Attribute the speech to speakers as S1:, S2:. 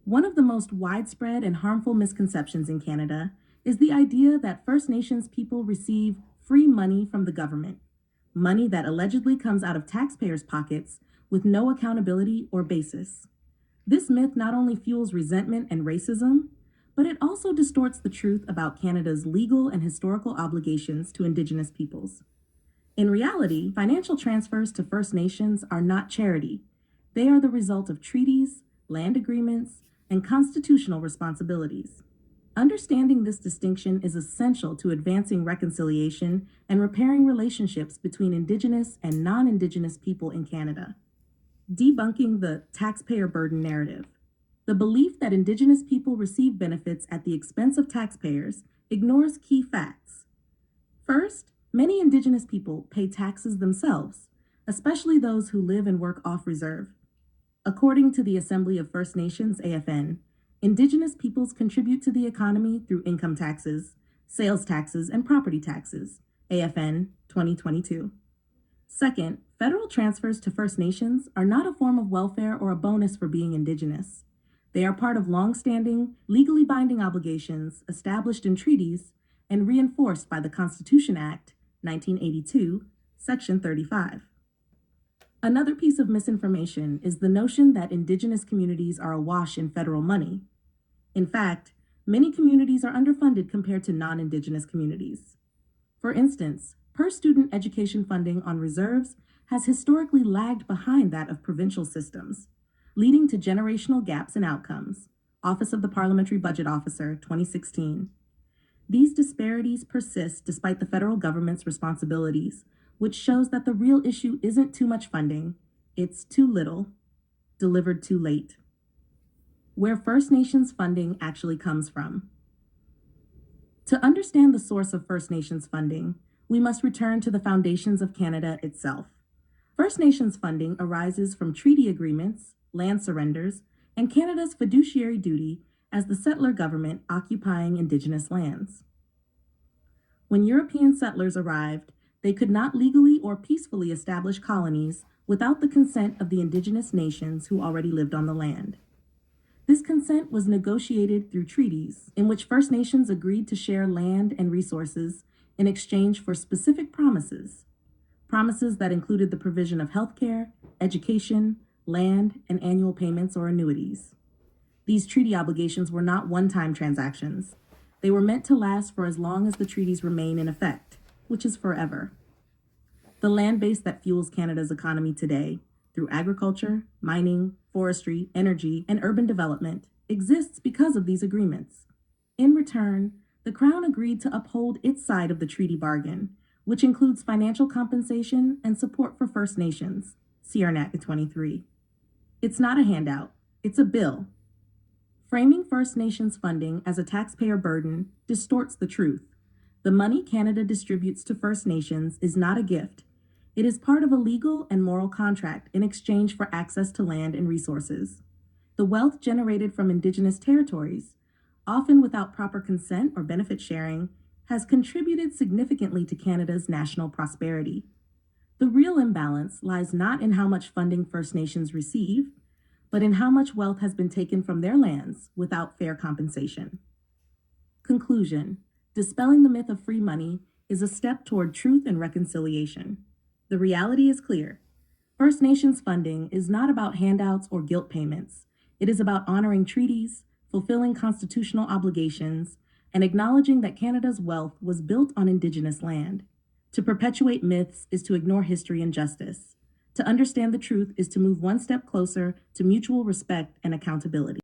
S1: One of the most widespread and harmful misconceptions in Canada is the idea that First Nations people receive free money from the government, money that allegedly comes out of taxpayers' pockets with no accountability or basis. This myth not only fuels resentment and racism, but it also distorts the truth about Canada's legal and historical obligations to Indigenous peoples. In reality, financial transfers to First Nations are not charity. They are the result of treaties, land agreements, and constitutional responsibilities. Understanding this distinction is essential to advancing reconciliation and repairing relationships between Indigenous and non-Indigenous people in Canada. Debunking the taxpayer burden narrative. The belief that Indigenous people receive benefits at the expense of taxpayers ignores key facts. First, many Indigenous people pay taxes themselves, especially those who live and work off reserve. According to the Assembly of First Nations, AFN, Indigenous peoples contribute to the economy through income taxes, sales taxes, and property taxes, AFN 2022. Second, federal transfers to First Nations are not a form of welfare or a bonus for being Indigenous. They are part of long-standing, legally binding obligations established in treaties and reinforced by the Constitution Act, 1982, Section 35. Another piece of misinformation is the notion that Indigenous communities are awash in federal money. In fact, many communities are underfunded compared to non-Indigenous communities. For instance, per-student education funding on reserves has historically lagged behind that of provincial systems, leading to generational gaps in outcomes. Office of the Parliamentary Budget Officer, 2016. These disparities persist despite the federal government's responsibilities, which shows that the real issue isn't too much funding, it's too little, delivered too late. Where First Nations funding actually comes from. To understand the source of First Nations funding, we must return to the foundations of Canada itself. First Nations funding arises from treaty agreements, land surrenders, and Canada's fiduciary duty as the settler government occupying Indigenous lands. When European settlers arrived, they could not legally or peacefully establish colonies without the consent of the Indigenous nations who already lived on the land. This consent was negotiated through treaties in which First Nations agreed to share land and resources in exchange for specific promises that included the provision of healthcare, education, land, and annual payments or annuities. These treaty obligations were not one-time transactions. They were meant to last for as long as the treaties remain in effect, which is forever. The land base that fuels Canada's economy today, through agriculture, mining, forestry, energy, and urban development, exists because of these agreements. In return, the Crown agreed to uphold its side of the treaty bargain, which includes financial compensation and support for First Nations, CRNAC 23. It's not a handout, it's a bill. Framing First Nations funding as a taxpayer burden distorts the truth. The money Canada distributes to First Nations is not a gift. It is part of a legal and moral contract in exchange for access to land and resources. The wealth generated from Indigenous territories, often without proper consent or benefit sharing, has contributed significantly to Canada's national prosperity. The real imbalance lies not in how much funding First Nations receive, but in how much wealth has been taken from their lands without fair compensation. Conclusion: dispelling the myth of free money is a step toward truth and reconciliation. The reality is clear. First Nations funding is not about handouts or guilt payments. It is about honoring treaties, fulfilling constitutional obligations, and acknowledging that Canada's wealth was built on Indigenous land. To perpetuate myths is to ignore history and justice. To understand the truth is to move one step closer to mutual respect and accountability.